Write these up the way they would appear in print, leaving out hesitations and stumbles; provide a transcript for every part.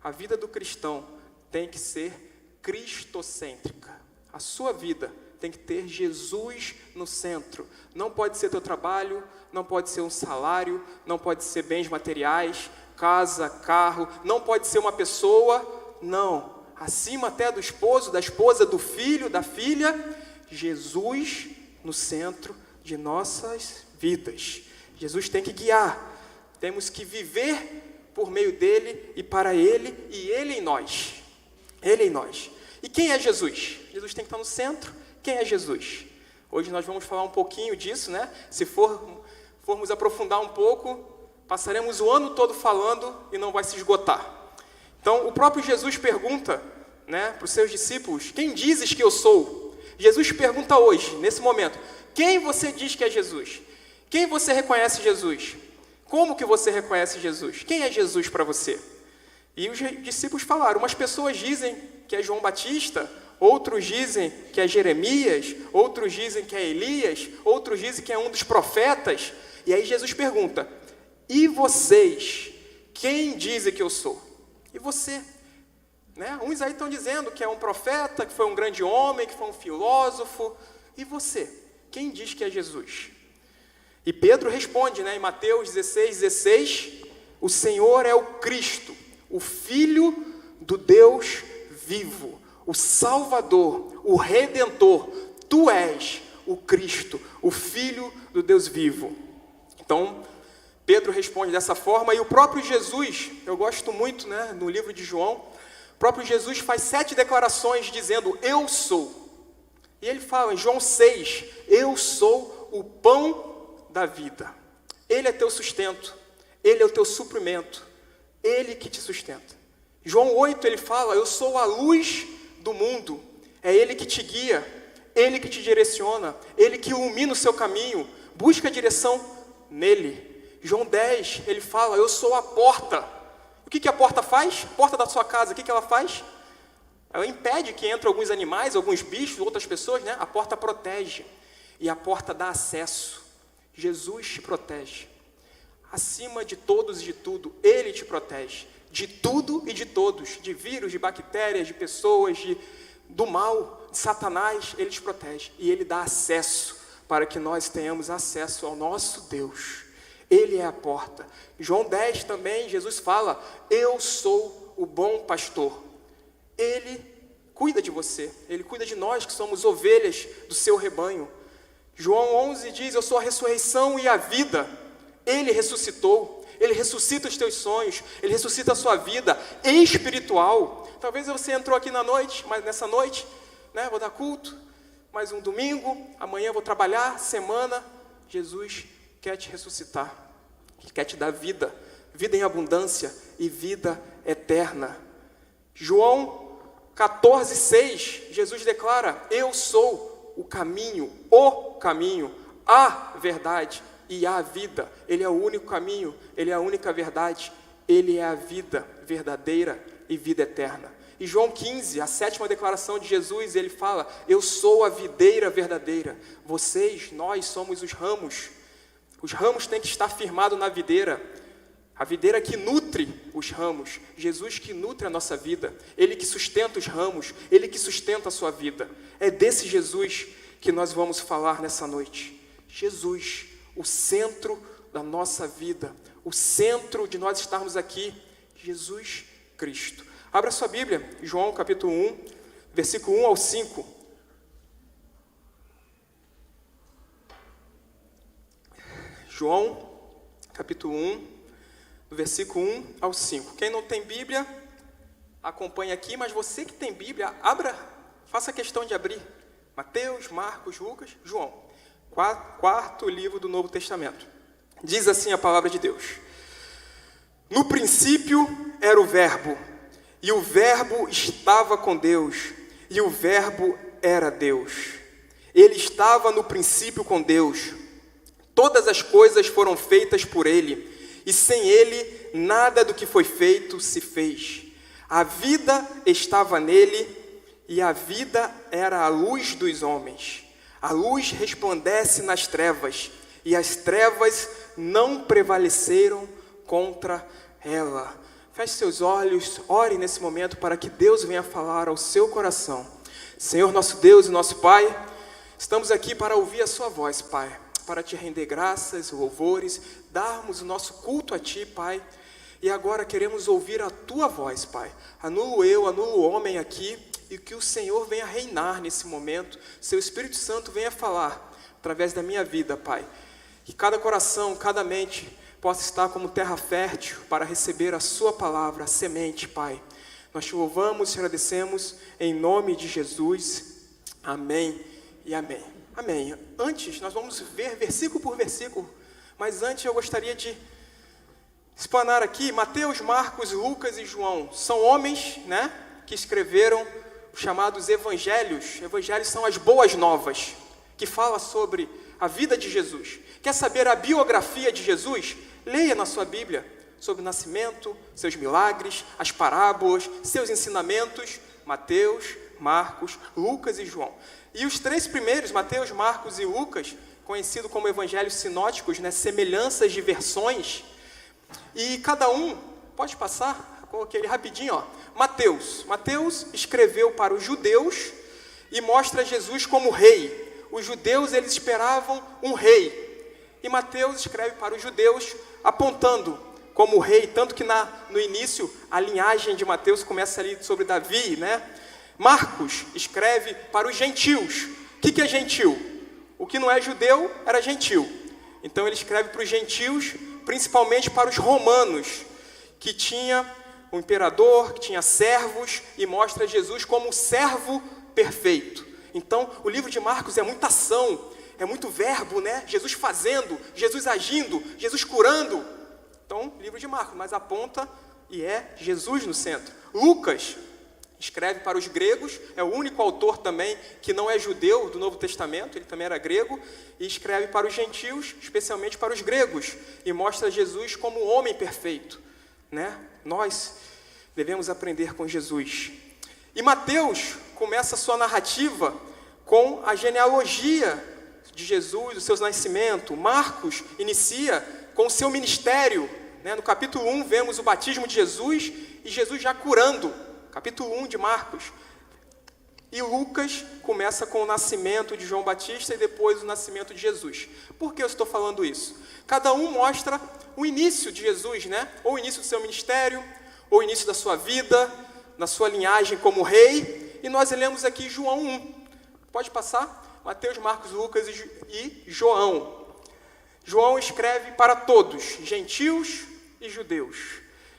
A vida do cristão tem que ser cristocêntrica. A sua vida tem que ter Jesus no centro. Não pode ser teu trabalho, não pode ser um salário, não pode ser bens materiais, casa, carro, não pode ser uma pessoa, não. Acima até do esposo, da esposa, do filho, da filha, Jesus no centro de nossas vidas. Jesus tem que guiar. Temos que viver por meio dele e para ele, e ele em nós. Ele em nós. E quem é Jesus? Jesus tem que estar no centro. Quem é Jesus? Hoje nós vamos falar um pouquinho disso, né? Se formos aprofundar um pouco, passaremos o ano todo falando e não vai se esgotar. Então, o próprio Jesus pergunta, né, para os seus discípulos: quem dizes que eu sou? Jesus pergunta hoje, nesse momento: quem você diz que é Jesus? Quem você reconhece Jesus? Como que você reconhece Jesus? Quem é Jesus para você? E os discípulos falaram: umas pessoas dizem que é João Batista, outros dizem que é Jeremias, outros dizem que é Elias, outros dizem que é um dos profetas. E aí Jesus pergunta: e vocês? Quem dizem que eu sou? E você? Né? Uns aí estão dizendo que é um profeta, que foi um grande homem, que foi um filósofo. E você? Quem diz que é Jesus? E Pedro responde, né, em Mateus 16, o Senhor é o Cristo, o Filho do Deus vivo, o Salvador, o Redentor. Tu és o Cristo, o Filho do Deus vivo. Então, Pedro responde dessa forma, e o próprio Jesus, eu gosto muito, né, no livro de João, o próprio Jesus faz 7 declarações dizendo: eu sou. E ele fala em João 6, eu sou o pão da vida. Ele é teu sustento, ele é o teu suprimento, ele que te sustenta. João 8, ele fala: eu sou a luz do mundo. É ele que te guia, ele que te direciona, ele que ilumina o seu caminho. Busca a direção nele. João 10, ele fala: eu sou a porta. O que a porta faz? A porta da sua casa, o que ela faz? Ela impede que entre alguns animais, alguns bichos, outras pessoas, né? A porta protege. E a porta dá acesso. Jesus te protege. Acima de todos e de tudo, ele te protege. De tudo e de todos. De vírus, de bactérias, de pessoas, do mal, de Satanás, ele te protege. E ele dá acesso para que nós tenhamos acesso ao nosso Deus. Ele é a porta. João 10 também, Jesus fala: eu sou o bom pastor. Ele cuida de você, ele cuida de nós que somos ovelhas do seu rebanho. João 11 diz: eu sou a ressurreição e a vida. Ele ressuscitou, ele ressuscita os teus sonhos, ele ressuscita a sua vida espiritual. Talvez você entrou aqui na noite, mas nessa noite, né, vou dar culto, mais um domingo, amanhã vou trabalhar, semana. Jesus quer te ressuscitar, ele quer te dar vida, vida em abundância e vida eterna. João 14:6, Jesus declara: eu sou o caminho, a verdade e a vida. Ele é o único caminho, ele é a única verdade, ele é a vida verdadeira e vida eterna. E João 15, a 7ª declaração de Jesus, ele fala: eu sou a videira verdadeira. Vocês, nós somos os ramos. Os ramos têm que estar firmados na videira. A videira que nutre os ramos. Jesus que nutre a nossa vida. Ele que sustenta os ramos. Ele que sustenta a sua vida. É desse Jesus que nós vamos falar nessa noite. Jesus, o centro da nossa vida. O centro de nós estarmos aqui. Jesus Cristo. Abra sua Bíblia, João capítulo 1, versículo 1 ao 5. João, capítulo 1, versículo 1 ao 5. Quem não tem Bíblia, acompanha aqui, mas você que tem Bíblia, abra, faça questão de abrir. Mateus, Marcos, Lucas, João. Quarto livro do Novo Testamento. Diz assim a palavra de Deus: no princípio era o Verbo, e o Verbo estava com Deus, e o Verbo era Deus. Ele estava no princípio com Deus. Todas as coisas foram feitas por ele, e sem ele nada do que foi feito se fez. A vida estava nele, e a vida era a luz dos homens. A luz resplandece nas trevas, e as trevas não prevaleceram contra ela. Feche seus olhos, ore nesse momento para que Deus venha falar ao seu coração. Senhor, nosso Deus e nosso Pai, estamos aqui para ouvir a sua voz, Pai, para te render graças, louvores, darmos o nosso culto a Ti, Pai. E agora queremos ouvir a Tua voz, Pai. Anula eu, anula o homem aqui, e que o Senhor venha reinar nesse momento. Seu Espírito Santo venha falar através da minha vida, Pai. Que cada coração, cada mente possa estar como terra fértil para receber a sua palavra, a semente, Pai. Nós te louvamos, te agradecemos, em nome de Jesus. Amém e amém. Amém. Antes, nós vamos ver versículo por versículo, mas antes eu gostaria de explanar aqui, Mateus, Marcos, Lucas e João, são homens, né, que escreveram os chamados evangelhos. Evangelhos são as boas novas, que falam sobre a vida de Jesus. Quer saber a biografia de Jesus? Leia na sua Bíblia sobre o nascimento, seus milagres, as parábolas, seus ensinamentos, Mateus, Marcos, Lucas e João. E os três primeiros, Mateus, Marcos e Lucas, conhecido como evangelhos sinóticos, né, semelhanças de versões, e cada um, pode passar, coloquei ele rapidinho, ó. Mateus escreveu para os judeus e mostra Jesus como rei. Os judeus, eles esperavam um rei, e Mateus escreve para os judeus apontando como rei, tanto que no início a linhagem de Mateus começa ali sobre Davi, né? Marcos escreve para os gentios. O que é gentil? O que não é judeu era gentil. Então ele escreve para os gentios, principalmente para os romanos, que tinha um imperador, que tinha servos, e mostra Jesus como um servo perfeito. Então o livro de Marcos é muita ação, é muito verbo, né? Jesus fazendo, Jesus agindo, Jesus curando. Então, livro de Marcos, mas aponta e é Jesus no centro. Lucas escreve para os gregos, é o único autor também que não é judeu do Novo Testamento, ele também era grego, e escreve para os gentios, especialmente para os gregos, e mostra Jesus como um homem perfeito, né? Nós devemos aprender com Jesus. E Mateus começa a sua narrativa com a genealogia de Jesus, o seu nascimento. Marcos inicia com o seu ministério, né? No capítulo 1 vemos o batismo de Jesus e Jesus já curando, capítulo 1 de Marcos. E Lucas começa com o nascimento de João Batista e depois o nascimento de Jesus. Por que eu estou falando isso? Cada um mostra o início de Jesus, né? Ou o início do seu ministério, ou o início da sua vida, na sua linhagem como rei. E nós lemos aqui João 1. Pode passar? Mateus, Marcos, Lucas e João. João escreve para todos, gentios e judeus.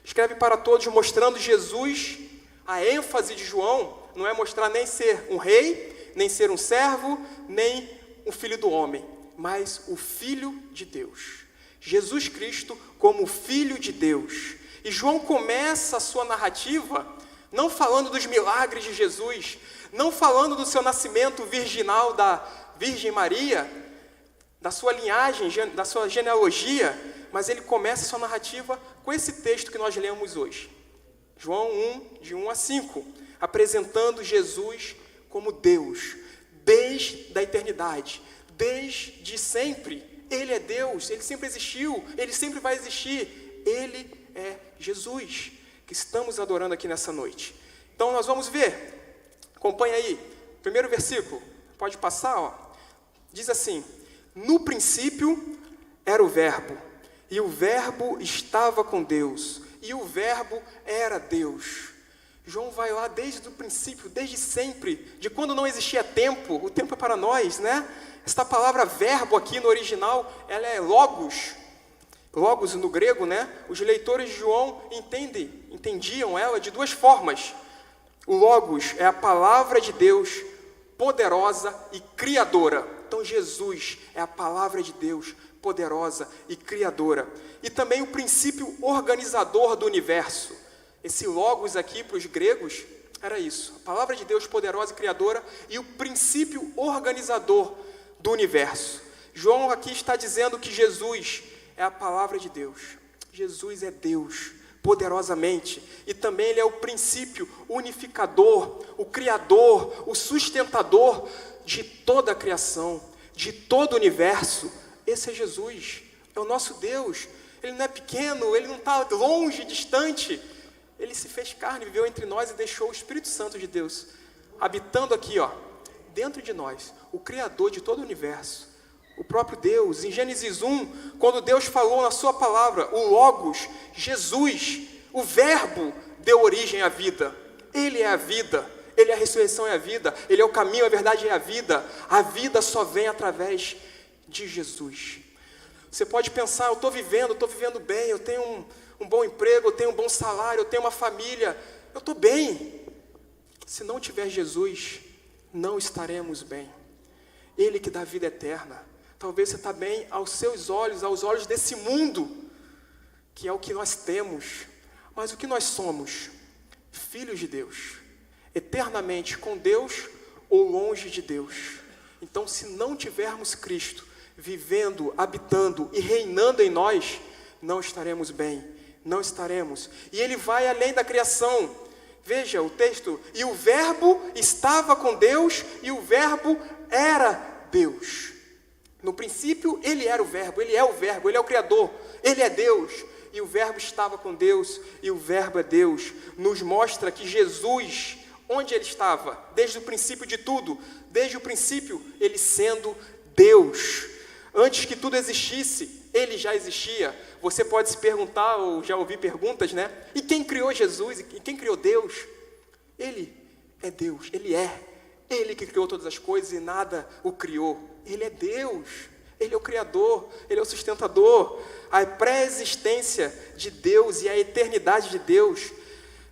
Escreve para todos, mostrando Jesus. A ênfase de João não é mostrar nem ser um rei, nem ser um servo, nem um filho do homem, mas o Filho de Deus. Jesus Cristo como Filho de Deus. E João começa a sua narrativa não falando dos milagres de Jesus, não falando do seu nascimento virginal da Virgem Maria, da sua linhagem, da sua genealogia, mas ele começa a sua narrativa com esse texto que nós lemos hoje. João 1, de 1 a 5, apresentando Jesus como Deus, desde a eternidade, desde sempre. Ele é Deus, Ele sempre existiu, Ele sempre vai existir. Ele é Jesus, que estamos adorando aqui nessa noite. Então nós vamos ver, acompanha aí, primeiro versículo, pode passar, ó. Diz assim: no princípio era o Verbo, e o Verbo estava com Deus, e o Verbo era Deus. João vai lá desde o princípio, desde sempre, de quando não existia tempo. O tempo é para nós, né? Esta palavra verbo aqui no original, ela é logos. Logos no grego, né? Os leitores de João entendiam ela de duas formas. O logos é a palavra de Deus, poderosa e criadora. Então Jesus é a palavra de Deus, poderosa e criadora. E também o princípio organizador do universo. Esse logos aqui para os gregos era isso, a palavra de Deus poderosa e criadora e o princípio organizador do universo. João aqui está dizendo que Jesus é a palavra de Deus. Jesus é Deus, poderosamente. E também Ele é o princípio unificador, o criador, o sustentador de toda a criação, de todo o universo. Esse é Jesus, é o nosso Deus. Ele não é pequeno, Ele não está longe, distante. Ele se fez carne, viveu entre nós e deixou o Espírito Santo de Deus habitando aqui, dentro de nós, o Criador de todo o universo, o próprio Deus. Em Gênesis 1, quando Deus falou na sua palavra, o Logos, Jesus, o Verbo, deu origem à vida. Ele é a vida, Ele é a ressurreição e a vida, Ele é o caminho, a verdade e a vida só vem através de Jesus. Você pode pensar, eu estou vivendo bem, eu tenho um bom emprego, eu tenho um bom salário, eu tenho uma família, eu estou bem. Se não tiver Jesus, não estaremos bem. Ele que dá vida eterna. Talvez você está bem aos seus olhos, aos olhos desse mundo, que é o que nós temos. Mas o que nós somos? Filhos de Deus, eternamente com Deus ou longe de Deus. Então, se não tivermos Cristo vivendo, habitando e reinando em nós, não estaremos bem, não estaremos. E Ele vai além da criação. Veja o texto, e o Verbo estava com Deus, e o Verbo era Deus. No princípio, Ele era o Verbo, Ele é o Verbo, Ele é o Criador, Ele é Deus. E o Verbo estava com Deus, e o Verbo é Deus. Nos mostra que Jesus, onde Ele estava? Desde o princípio de tudo, desde o princípio, Ele sendo Deus. Antes que tudo existisse, Ele já existia. Você pode se perguntar, ou já ouvi perguntas, né? E quem criou Jesus? E quem criou Deus? Ele é Deus, Ele é. Ele que criou todas as coisas e nada o criou. Ele é Deus, Ele é o Criador, Ele é o sustentador. A pré-existência de Deus e a eternidade de Deus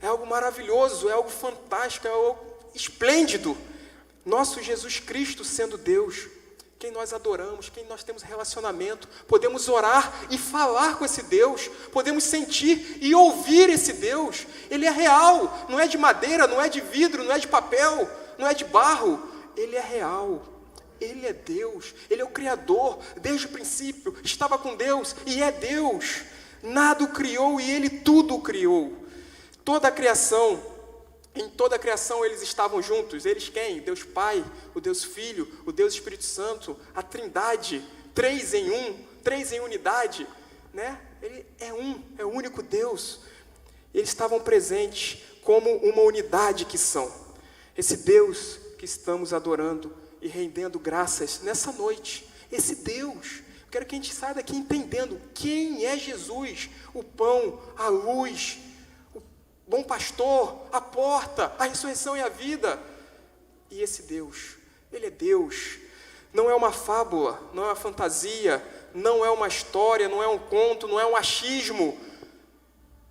é algo maravilhoso, é algo fantástico, é algo esplêndido. Nosso Jesus Cristo sendo Deus, quem nós adoramos, quem nós temos relacionamento, podemos orar e falar com esse Deus, podemos sentir e ouvir esse Deus. Ele é real, não é de madeira, não é de vidro, não é de papel, não é de barro. Ele é real, Ele é Deus, Ele é o Criador, desde o princípio, estava com Deus e é Deus. Nada o criou e Ele tudo o criou. Toda a criação, em toda a criação eles estavam juntos. Eles quem? Deus Pai, o Deus Filho, o Deus Espírito Santo, a Trindade, 3 em 1, 3 em unidade, né? Ele é é o único Deus. Eles estavam presentes como uma unidade que são. Esse Deus que estamos adorando e rendendo graças nessa noite, esse Deus, eu quero que a gente saia daqui entendendo quem é Jesus, o pão, a luz, bom pastor, a porta, a ressurreição e a vida. E esse Deus, Ele é Deus. Não é uma fábula, não é uma fantasia, não é uma história, não é um conto, não é um achismo.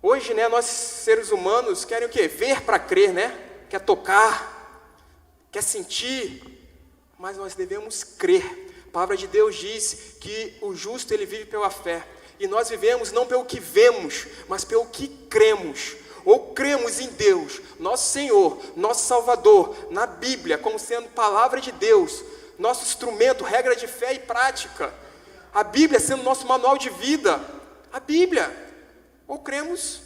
Hoje, né, nós seres humanos querem o quê? Ver para crer, né? Quer tocar, quer sentir, mas nós devemos crer. A palavra de Deus diz que o justo ele vive pela fé. E nós vivemos não pelo que vemos, mas pelo que cremos. Ou cremos em Deus, nosso Senhor, nosso Salvador, na Bíblia, como sendo palavra de Deus, nosso instrumento, regra de fé e prática. A Bíblia sendo nosso manual de vida. A Bíblia. Ou cremos,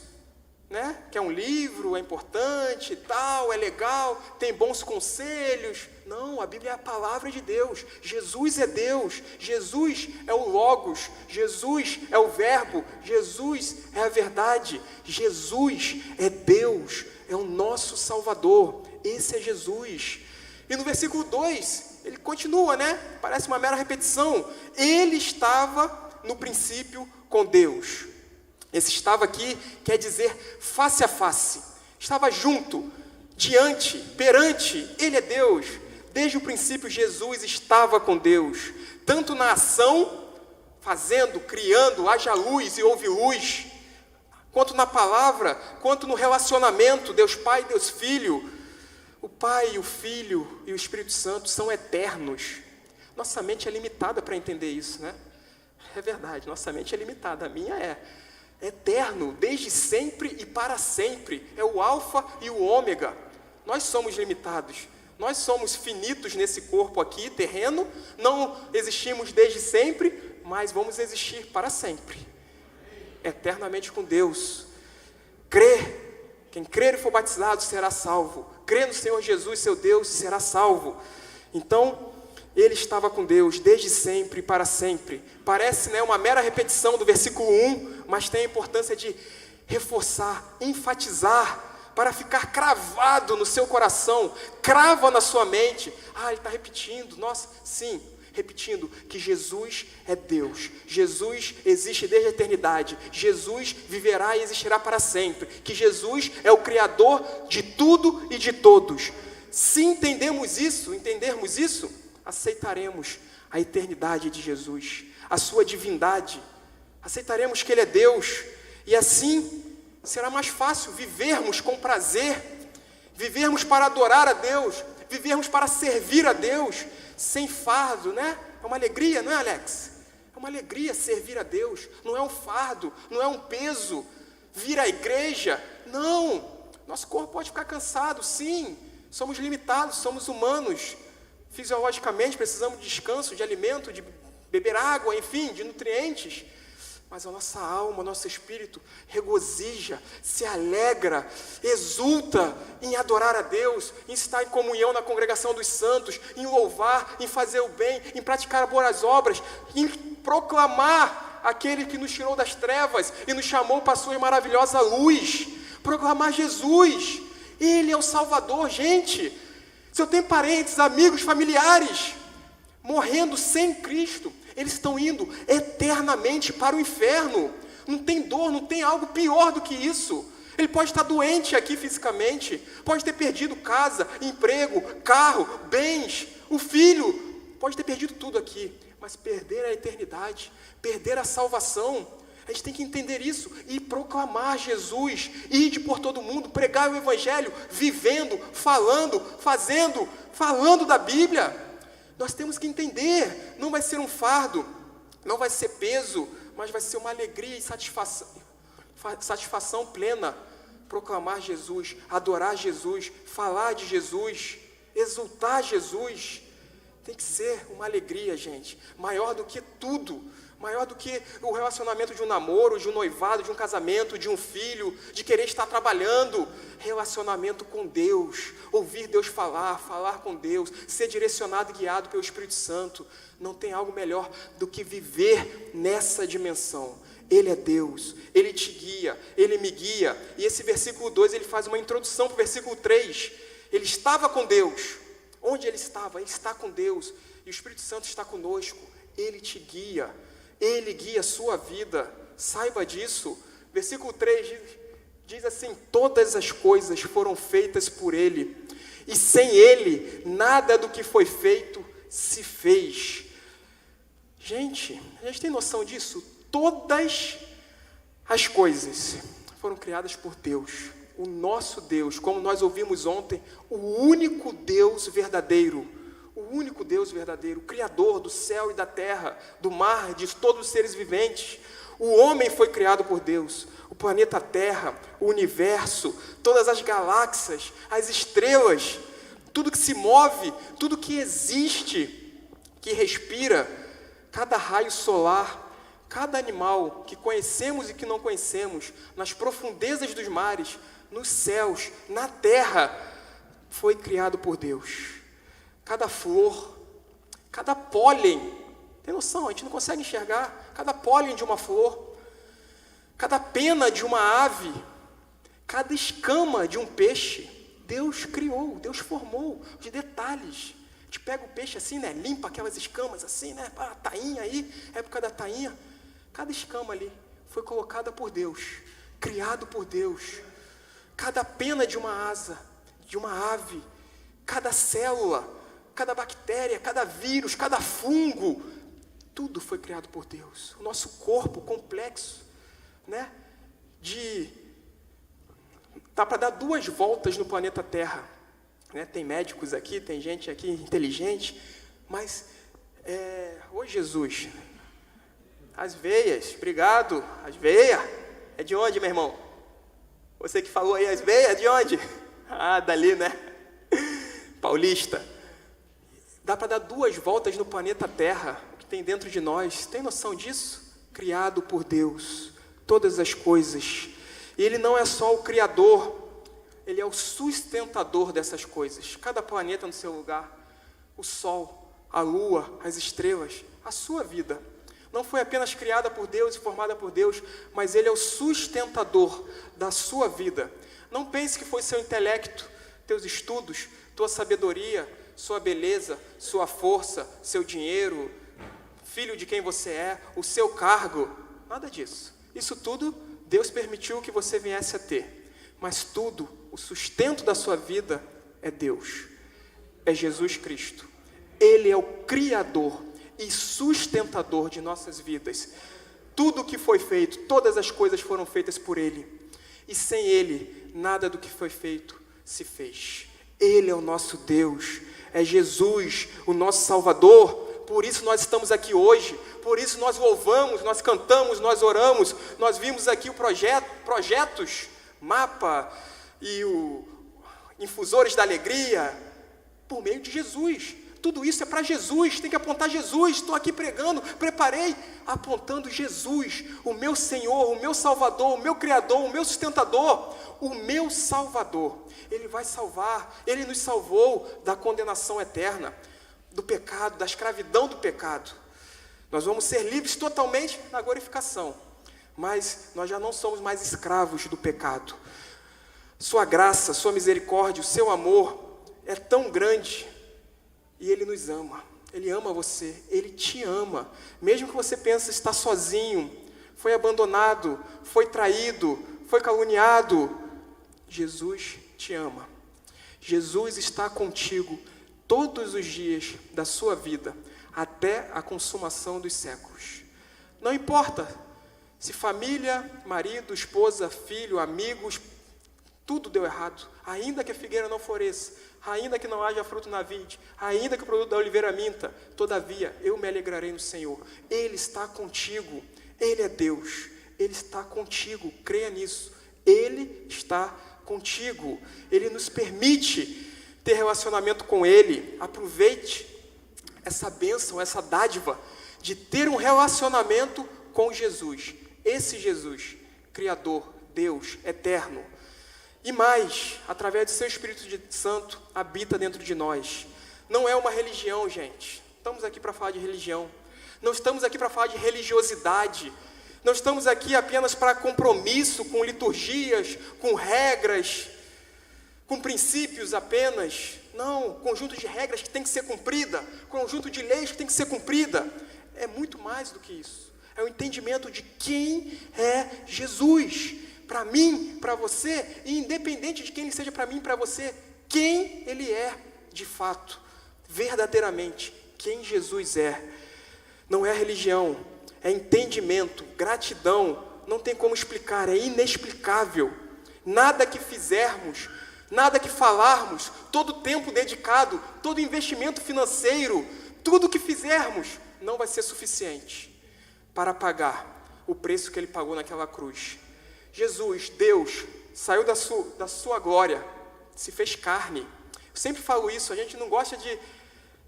né, que é um livro, é importante e tal, é legal, tem bons conselhos. Não, a Bíblia é a palavra de Deus. Jesus é Deus, Jesus é o Logos, Jesus é o Verbo, Jesus é a verdade, Jesus é Deus, é o nosso Salvador. Esse é Jesus. E no versículo 2, ele continua, né? Parece uma mera repetição. Ele estava no princípio com Deus. Esse estava aqui quer dizer face a face. Estava junto, diante, perante. Ele é Deus. Desde o princípio, Jesus estava com Deus. Tanto na ação, fazendo, criando, haja luz e houve luz. Quanto na palavra, quanto no relacionamento, Deus Pai, Deus Filho. O Pai, o Filho e o Espírito Santo são eternos. Nossa mente é limitada para entender isso, né? É verdade, nossa mente é limitada. A minha é eterno, desde sempre e para sempre. É o alfa e o ômega. Nós somos limitados. Nós somos finitos nesse corpo aqui, terreno. Não existimos desde sempre, mas vamos existir para sempre. Eternamente com Deus. Quem crer e for batizado será salvo. Crê no Senhor Jesus, seu Deus, será salvo. Então, ele estava com Deus desde sempre e para sempre. Parece, né, uma mera repetição do versículo 1, mas tem a importância de reforçar, enfatizar, para ficar cravado no seu coração, crava na sua mente. Ele está repetindo, nossa, sim, repetindo que Jesus é Deus, Jesus existe desde a eternidade, Jesus viverá e existirá para sempre, que Jesus é o Criador de tudo e de todos. Se entendermos isso, aceitaremos a eternidade de Jesus, a sua divindade, aceitaremos que Ele é Deus, e assim será mais fácil vivermos com prazer, vivermos para adorar a Deus, vivermos para servir a Deus, sem fardo, né? É uma alegria, não é, Alex? É uma alegria servir a Deus, não é um fardo, não é um peso, vir à igreja, não, nosso corpo pode ficar cansado, sim, somos limitados, somos humanos, fisiologicamente precisamos de descanso, de alimento, de beber água, enfim, de nutrientes, mas a nossa alma, o nosso espírito regozija, se alegra, exulta em adorar a Deus, em estar em comunhão na congregação dos santos, em louvar, em fazer o bem, em praticar boas obras, em proclamar aquele que nos tirou das trevas e nos chamou para a sua maravilhosa luz, proclamar Jesus, Ele é o Salvador. Gente, se eu tenho parentes, amigos, familiares morrendo sem Cristo, eles estão indo eternamente para o inferno. Não tem dor, não tem algo pior do que isso. Ele pode estar doente aqui fisicamente, pode ter perdido casa, emprego, carro, bens, o filho, pode ter perdido tudo aqui, mas perder a eternidade, perder a salvação, a gente tem que entender isso e proclamar Jesus, ide por todo mundo, pregar o Evangelho, vivendo, falando, fazendo, falando da Bíblia. Nós temos que entender, não vai ser um fardo, não vai ser peso, mas vai ser uma alegria e satisfação plena, proclamar Jesus, adorar Jesus, falar de Jesus, exultar Jesus, tem que ser uma alegria, gente, maior do que tudo, maior do que o relacionamento de um namoro, de um noivado, de um casamento, de um filho, de querer estar trabalhando. Relacionamento com Deus, ouvir Deus falar, falar com Deus, ser direcionado e guiado pelo Espírito Santo. Não tem algo melhor do que viver nessa dimensão. Ele é Deus, Ele te guia, Ele me guia. E esse versículo 2, ele faz uma introdução para o versículo 3. Ele estava com Deus. Onde ele estava? Ele está com Deus. E o Espírito Santo está conosco. Ele te guia. Ele guia a sua vida, saiba disso. Versículo 3 diz assim: todas as coisas foram feitas por Ele, e sem Ele, nada do que foi feito se fez. Gente, a gente tem noção disso? Todas as coisas foram criadas por Deus, o nosso Deus, como nós ouvimos ontem, o único Deus verdadeiro, o Criador do céu e da terra, do mar, de todos os seres viventes. O homem foi criado por Deus, o planeta Terra, o universo, todas as galáxias, as estrelas, tudo que se move, tudo que existe, que respira, cada raio solar, cada animal que conhecemos e que não conhecemos, nas profundezas dos mares, nos céus, na terra, foi criado por Deus. Cada flor, cada pólen, tem noção, a gente não consegue enxergar, cada pólen de uma flor, cada pena de uma ave, cada escama de um peixe, Deus criou, Deus formou, de detalhes. A gente pega o peixe assim, né, limpa aquelas escamas assim, né, a tainha aí, época da tainha, cada escama ali foi colocada por Deus, criado por Deus. Cada pena de uma asa, de uma ave, cada célula, cada bactéria, cada vírus, cada fungo, tudo foi criado por Deus. O nosso corpo complexo, né? Dá para dar 2 voltas no planeta Terra, né? Tem médicos aqui, tem gente aqui inteligente, mas, ô Jesus, as veias, obrigado, as veias, é de onde, meu irmão? Você que falou aí, as veias, é de onde? Ah, dali, né? Paulista. Dá para dar 2 voltas no planeta Terra, que tem dentro de nós. Tem noção disso? Criado por Deus, todas as coisas. E Ele não é só o Criador, Ele é o sustentador dessas coisas. Cada planeta no seu lugar, o Sol, a Lua, as estrelas, a sua vida. Não foi apenas criada por Deus e formada por Deus, mas Ele é o sustentador da sua vida. Não pense que foi seu intelecto, teus estudos, tua sabedoria, sua beleza, sua força, seu dinheiro, filho de quem você é, o seu cargo. Nada disso. Isso tudo Deus permitiu que você viesse a ter. Mas tudo, o sustento da sua vida é Deus. É Jesus Cristo. Ele é o Criador e sustentador de nossas vidas. Tudo o que foi feito, todas as coisas foram feitas por Ele. E sem Ele, nada do que foi feito se fez. Ele é o nosso Deus, é Jesus, o nosso Salvador. Por isso nós estamos aqui hoje, por isso nós louvamos, nós cantamos, nós oramos. Nós vimos aqui o projetos, mapa e o infusores da alegria, por meio de Jesus. Tudo isso é para Jesus, tem que apontar Jesus. Estou aqui pregando, preparei, apontando Jesus, o meu Senhor, o meu Salvador, o meu Criador, o meu sustentador, o meu Salvador. Ele vai salvar, Ele nos salvou da condenação eterna, do pecado, da escravidão do pecado. Nós vamos ser livres totalmente na glorificação, mas nós já não somos mais escravos do pecado. Sua graça, sua misericórdia, o seu amor é tão grande. E Ele nos ama, Ele ama você, Ele te ama. Mesmo que você pense estar sozinho, foi abandonado, foi traído, foi caluniado, Jesus te ama. Jesus está contigo todos os dias da sua vida, até a consumação dos séculos. Não importa se família, marido, esposa, filho, amigos, tudo deu errado, ainda que a figueira não floresça, ainda que não haja fruto na vide, ainda que o produto da oliveira minta, todavia eu me alegrarei no Senhor. Ele está contigo, Ele é Deus, Ele está contigo, creia nisso. Ele está contigo, Ele nos permite ter relacionamento com Ele. Aproveite essa bênção, essa dádiva de ter um relacionamento com Jesus. Esse Jesus, Criador, Deus, eterno. E mais, através do seu Espírito Santo, habita dentro de nós. Não é uma religião, gente. Estamos aqui para falar de religião. Não estamos aqui para falar de religiosidade. Não estamos aqui apenas para compromisso com liturgias, com regras, com princípios apenas. Não, conjunto de regras que tem que ser cumprida, conjunto de leis que tem que ser cumprida. É muito mais do que isso. É o entendimento de quem é Jesus. Para mim, para você, e independente de quem Ele seja para mim e para você, quem Ele é de fato, verdadeiramente, quem Jesus é. Não é religião, é entendimento, gratidão, não tem como explicar, é inexplicável. Nada que fizermos, nada que falarmos, todo o tempo dedicado, todo investimento financeiro, tudo que fizermos, não vai ser suficiente para pagar o preço que Ele pagou naquela cruz. Jesus, Deus, saiu da sua glória, se fez carne. Eu sempre falo isso, a gente não gosta de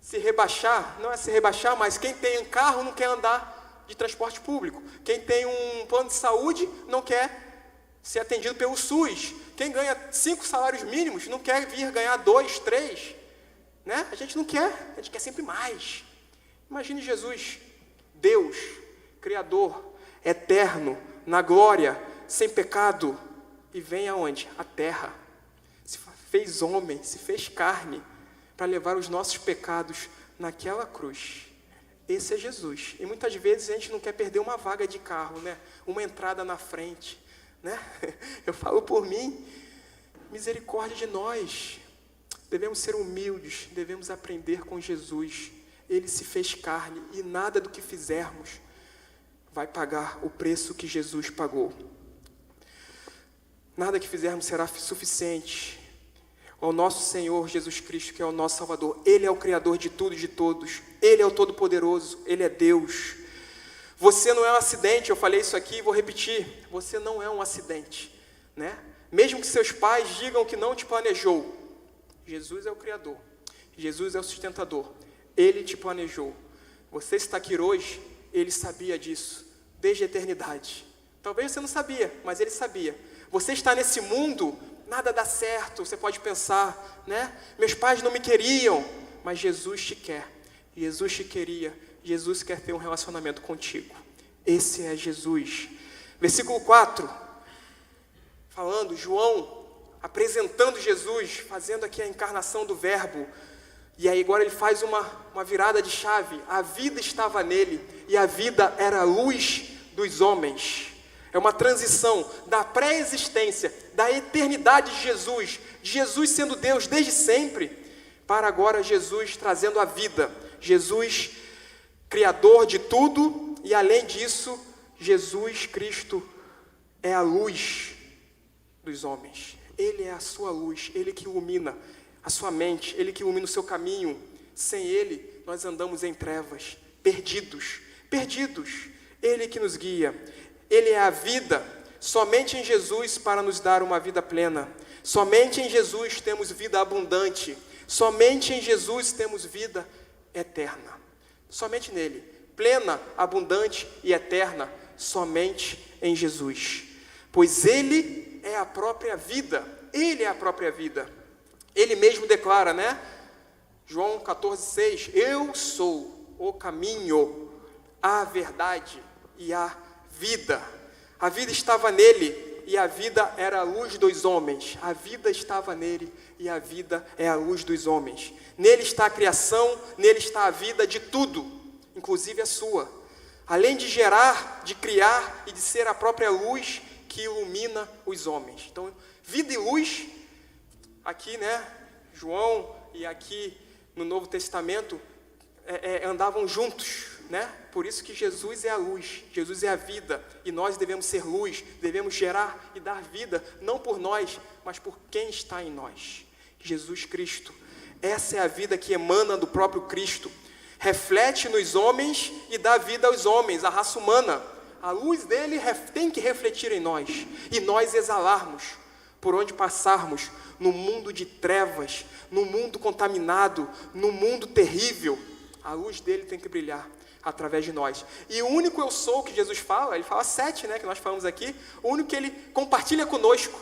se rebaixar, não é se rebaixar, mas quem tem um carro não quer andar de transporte público. Quem tem um plano de saúde não quer ser atendido pelo SUS. Quem ganha 5 salários mínimos não quer vir ganhar 2, 3. Né? A gente não quer, a gente quer sempre mais. Imagine Jesus, Deus, Criador, eterno, na glória, sem pecado, e vem aonde? A terra, se fez homem, se fez carne, para levar os nossos pecados naquela cruz. Esse é Jesus, e muitas vezes a gente não quer perder uma vaga de carro, né? Uma entrada na frente, né? Eu falo por mim, misericórdia de nós, devemos ser humildes, devemos aprender com Jesus. Ele se fez carne, e nada do que fizermos vai pagar o preço que Jesus pagou. Nada que fizermos será suficiente ao nosso Senhor Jesus Cristo, que é o nosso Salvador. Ele é o Criador de tudo e de todos. Ele é o Todo-Poderoso. Ele é Deus. Você não é um acidente. Eu falei isso aqui e vou repetir. Você não é um acidente, né? Mesmo que seus pais digam que não te planejou, Jesus é o Criador. Jesus é o sustentador. Ele te planejou. Você está aqui hoje, Ele sabia disso desde a eternidade. Talvez você não sabia, mas Ele sabia. Você está nesse mundo, nada dá certo, você pode pensar, né? Meus pais não me queriam, mas Jesus te quer. Jesus te queria Jesus quer ter um relacionamento contigo. Esse é Jesus. Versículo 4, falando, João apresentando Jesus, fazendo aqui a encarnação do verbo. E aí agora ele faz uma virada de chave. A vida estava nele, e a vida era a luz dos homens. É uma transição da pré-existência, da eternidade de Jesus sendo Deus desde sempre, para agora Jesus trazendo a vida. Jesus, criador de tudo, e além disso, Jesus Cristo é a luz dos homens. Ele é a sua luz, Ele que ilumina a sua mente, Ele que ilumina o seu caminho. Sem Ele, nós andamos em trevas, perdidos. Ele que nos guia. Ele é a vida. Somente em Jesus para nos dar uma vida plena. Somente em Jesus temos vida abundante. Somente em Jesus temos vida eterna. Somente nele. Plena, abundante e eterna. Somente em Jesus. Pois Ele é a própria vida. Ele é a própria vida. Ele mesmo declara, né? João 14,6. Eu sou o caminho, a verdade e a vida. A vida estava nele e a vida era a luz dos homens. A vida estava nele e a vida é a luz dos homens. Nele está a criação, nele está a vida de tudo, inclusive a sua. Além de gerar, de criar e de ser a própria luz que ilumina os homens. Então, vida e luz, aqui, né, João e aqui no Novo Testamento, andavam juntos, né? Por isso que Jesus é a luz, Jesus é a vida, e nós devemos ser luz, devemos gerar e dar vida, não por nós, mas por quem está em nós, Jesus Cristo. Essa é a vida que emana do próprio Cristo, reflete nos homens e dá vida aos homens, a raça humana. A luz dele tem que refletir em nós, e nós exalarmos, por onde passarmos, no mundo de trevas, no mundo contaminado, no mundo terrível. A luz dele tem que brilhar através de nós. E o único eu sou que Jesus fala, ele fala 7, né, que nós falamos aqui, o único que ele compartilha conosco.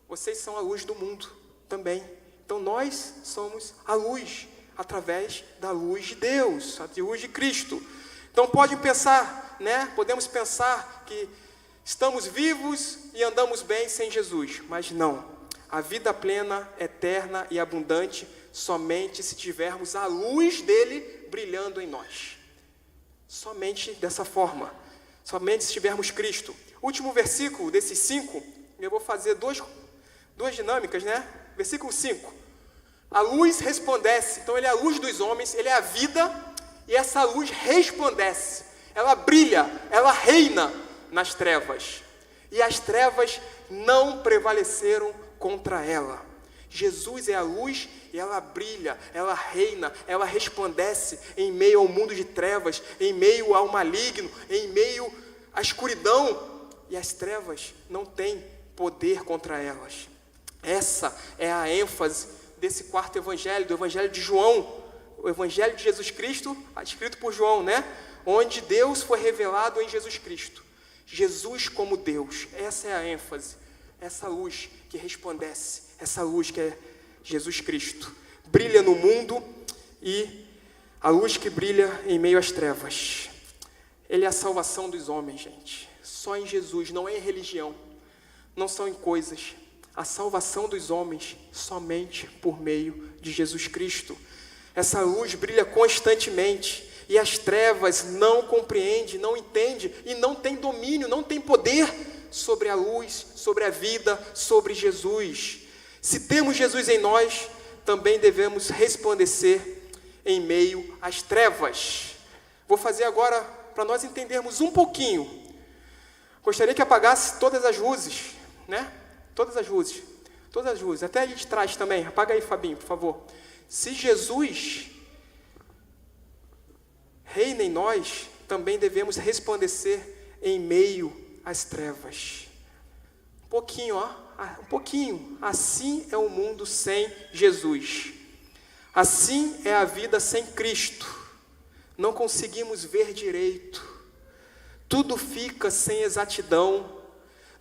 Vocês são a luz do mundo também. Então nós somos a luz, através da luz de Deus, a luz de Cristo. Então podem pensar, né, podemos pensar que estamos vivos e andamos bem sem Jesus, mas não. A vida plena, eterna e abundante somente se tivermos a luz dele brilhando em nós. Somente dessa forma. Somente se tivermos Cristo. Último versículo desses 5, eu vou fazer duas dinâmicas, né? Versículo 5. A luz resplandece. Então ele é a luz dos homens, ele é a vida, e essa luz resplandece. Ela brilha, ela reina nas trevas. E as trevas não prevaleceram contra ela. Jesus é a luz e ela brilha, ela reina, ela resplandece em meio ao mundo de trevas, em meio ao maligno, em meio à escuridão. E as trevas não têm poder contra elas. Essa é a ênfase desse quarto evangelho, do evangelho de João, o evangelho de Jesus Cristo, escrito por João, né? Onde Deus foi revelado em Jesus Cristo. Jesus como Deus, essa é a ênfase, essa luz que resplandece, essa luz que é Jesus Cristo, brilha no mundo e a luz que brilha em meio às trevas. Ele é a salvação dos homens, gente. Só em Jesus, não é em religião, não são em coisas. A salvação dos homens somente por meio de Jesus Cristo. Essa luz brilha constantemente e as trevas não compreendem, não entendem e não tem domínio, não tem poder sobre a luz, sobre a vida, sobre Jesus. Se temos Jesus em nós, também devemos resplandecer em meio às trevas. Vou fazer agora, para nós entendermos um pouquinho. Gostaria que apagasse todas as luzes, né? Todas as luzes, até ali de trás também. Apaga aí, Fabinho, por favor. Se Jesus reina em nós, também devemos resplandecer em meio às trevas. Um pouquinho, um pouquinho. Assim é o mundo sem Jesus. Assim é a vida sem Cristo. Não conseguimos ver direito. Tudo fica sem exatidão.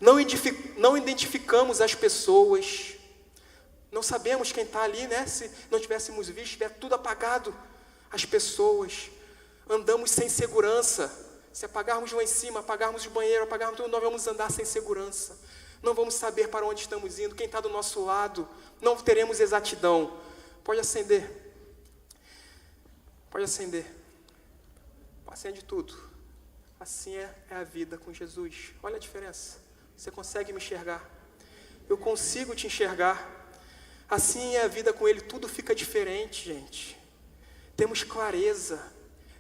Não identificamos as pessoas. Não sabemos quem está ali, né? Se não tivéssemos visto, estiver tudo apagado. As pessoas. andamos sem segurança. Se apagarmos lá em cima, apagarmos o banheiro, apagarmos tudo, nós vamos andar sem segurança. Não vamos saber para onde estamos indo, quem está do nosso lado. Não teremos exatidão. Pode acender. Pode acender. Acende tudo. Assim é a vida com Jesus. Olha a diferença. Você consegue me enxergar? Eu consigo te enxergar. Assim é a vida com Ele. Tudo fica diferente, gente. Temos clareza.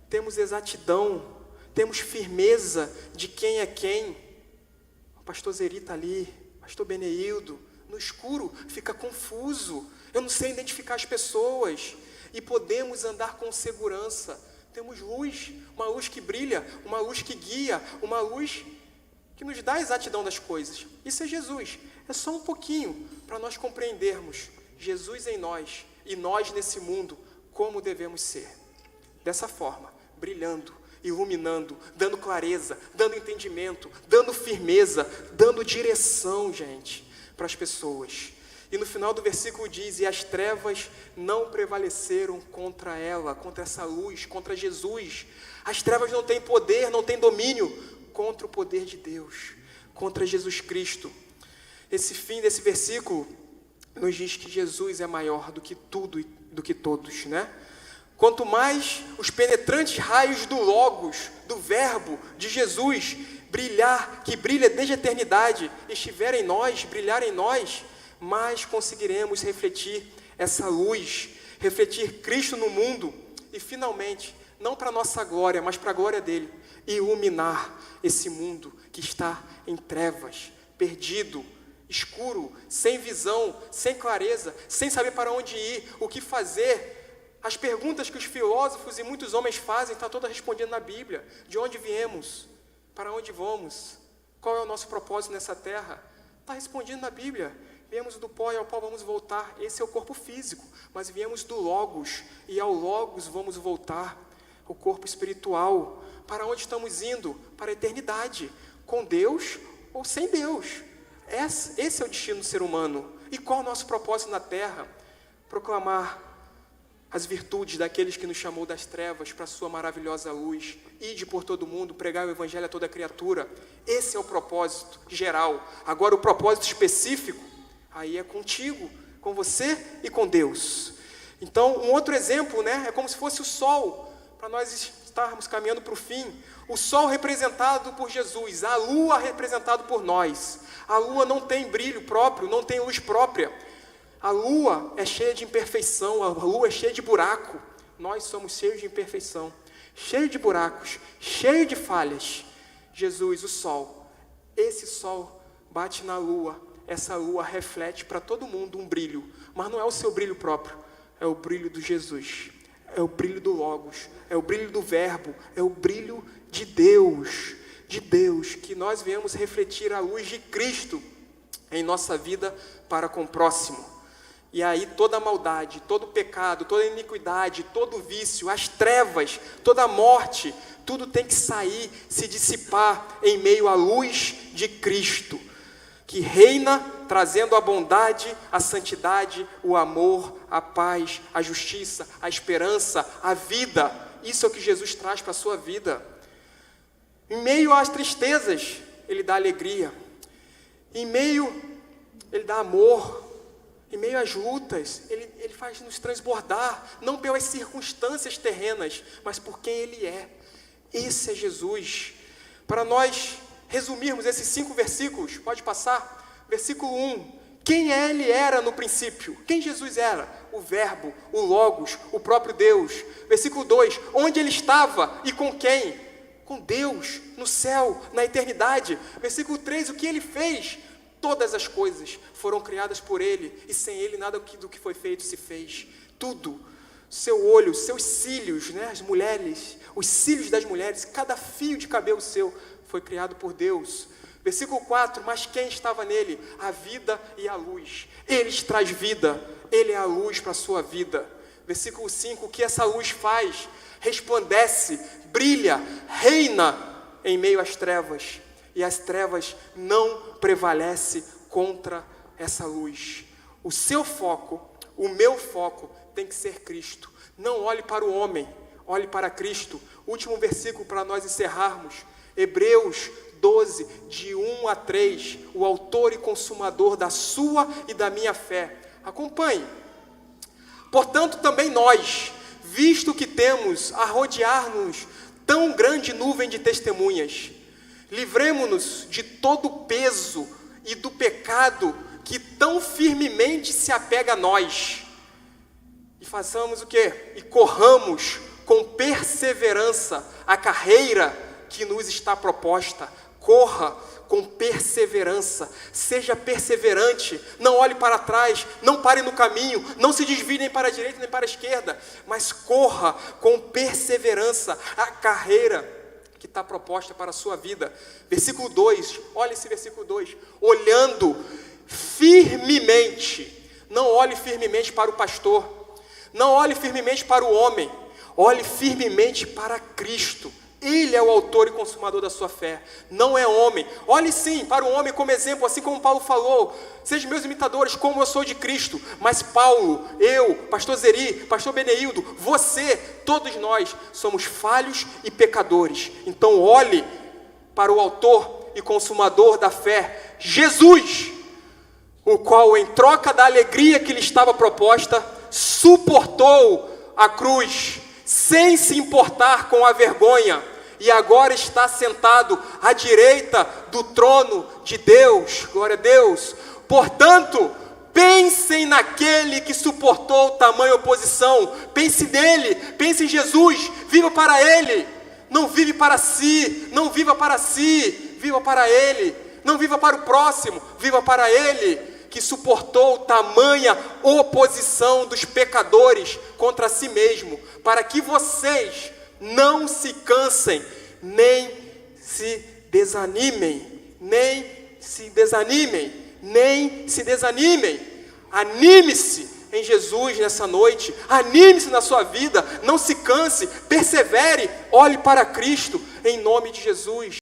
Temos exatidão. Temos firmeza de quem é quem. O pastor Zeri está ali, pastor Beneildo. No escuro fica confuso. Eu não sei identificar as pessoas. E podemos andar com segurança. Temos luz, uma luz que brilha, uma luz que guia, uma luz que nos dá a exatidão das coisas. Isso é Jesus. É só um pouquinho para nós compreendermos Jesus em nós e nós nesse mundo, como devemos ser. Dessa forma, brilhando, iluminando, dando clareza, dando entendimento, dando firmeza, dando direção, gente, para as pessoas. E no final do versículo diz: e as trevas não prevaleceram contra ela, contra essa luz, contra Jesus. As trevas não têm poder, não têm domínio contra o poder de Deus, contra Jesus Cristo. Esse fim desse versículo nos diz que Jesus é maior do que tudo e do que todos, né? Quanto mais os penetrantes raios do Logos, do Verbo, de Jesus, brilhar, que brilha desde a eternidade, estiver em nós, brilhar em nós, mais conseguiremos refletir essa luz, refletir Cristo no mundo e, finalmente, não para a nossa glória, mas para a glória dele, iluminar esse mundo que está em trevas, perdido, escuro, sem visão, sem clareza, sem saber para onde ir, o que fazer. As perguntas que os filósofos e muitos homens fazem, está todas respondendo na Bíblia. De onde viemos? Para onde vamos? Qual é o nosso propósito nessa terra? Está respondido na Bíblia. Viemos do pó e ao pó vamos voltar. Esse é o corpo físico. Mas viemos do Logos e ao Logos vamos voltar. O corpo espiritual. Para onde estamos indo? Para a eternidade. Com Deus ou sem Deus. Esse é o destino do ser humano. E qual é o nosso propósito na terra? Proclamar as virtudes daqueles que nos chamou das trevas para a sua maravilhosa luz. Ide por todo mundo, pregar o evangelho a toda criatura. Esse é o propósito geral. Agora o propósito específico, aí é contigo, com você e com Deus. Então, um outro exemplo, né, é como se fosse o sol, para nós estarmos caminhando para o fim. O sol representado por Jesus, a lua representado por nós. A lua não tem brilho próprio, não tem luz própria. A lua é cheia de imperfeição, a lua é cheia de buraco. Nós somos cheios de imperfeição, cheios de buracos, cheios de falhas. Jesus, o sol, esse sol bate na lua, essa lua reflete para todo mundo um brilho, mas não é o seu brilho próprio, é o brilho do Jesus, é o brilho do Logos, é o brilho do Verbo, é o brilho de Deus, que nós viemos refletir a luz de Cristo em nossa vida para com o próximo. E aí toda a maldade, todo o pecado, toda a iniquidade, todo o vício, as trevas, toda a morte, tudo tem que sair, se dissipar em meio à luz de Cristo, que reina trazendo a bondade, a santidade, o amor, a paz, a justiça, a esperança, a vida. Isso é o que Jesus traz para a sua vida. Em meio às tristezas, Ele dá alegria. Em meio, Ele dá amor. Em meio às lutas, Ele faz nos transbordar, não pelas circunstâncias terrenas, mas por quem Ele é. Esse é Jesus. Para nós resumirmos esses 5 versículos, pode passar? Versículo 1, quem Ele era no princípio? Quem Jesus era? O Verbo, o Logos, o próprio Deus. Versículo 2, onde Ele estava e com quem? Com Deus, no céu, na eternidade. Versículo 3, o que Ele fez? Todas as coisas foram criadas por Ele, e sem Ele nada do que foi feito se fez. Tudo, seu olho, seus cílios, né? As mulheres, os cílios das mulheres, cada fio de cabelo seu foi criado por Deus. Versículo 4, mas quem estava nele? A vida e a luz. Ele traz vida, Ele é a luz para a sua vida. Versículo 5, o que essa luz faz? Resplandece, brilha, reina em meio às trevas. E as trevas não prevalecem contra essa luz. O seu foco, o meu foco tem que ser Cristo. Não olhe para o homem, olhe para Cristo. Último versículo para nós encerrarmos. Hebreus 12, de 1 a 3, o autor e consumador da sua e da minha fé. Acompanhe. Portanto, também nós, visto que temos a rodear-nos tão grande nuvem de testemunhas, livremo-nos de todo o peso e do pecado que tão firmemente se apega a nós. E façamos o quê? E corramos com perseverança a carreira que nos está proposta. Corra com perseverança, seja perseverante, não olhe para trás, não pare no caminho, não se desvie nem para a direita nem para a esquerda, mas corra com perseverança a carreira que está proposta para a sua vida. Versículo 2, olha esse versículo 2, olhando firmemente, não olhe firmemente para o pastor, não olhe firmemente para o homem, olhe firmemente para Cristo. Ele é o autor e consumador da sua fé, não é homem. Olhe sim para o homem como exemplo, assim como Paulo falou, sejam meus imitadores como eu sou de Cristo. Mas Paulo, eu, pastor Zeri, pastor Beneildo, você, todos nós somos falhos e pecadores. Então olhe para o autor e consumador da fé, Jesus, o qual em troca da alegria que lhe estava proposta, suportou a cruz, sem se importar com a vergonha, e agora está sentado à direita do trono de Deus. Glória a Deus. Portanto, pensem naquele que suportou tamanha oposição. Pense nele, pense em Jesus, viva para ele. Não vive para si, não viva para si, viva para ele. Não viva para o próximo, viva para ele, que suportou tamanha oposição dos pecadores contra si mesmo, para que vocês não se cansem, nem se desanimem, nem se desanimem, nem se desanimem. Anime-se em Jesus nessa noite, anime-se na sua vida, não se canse, persevere, olhe para Cristo, em nome de Jesus.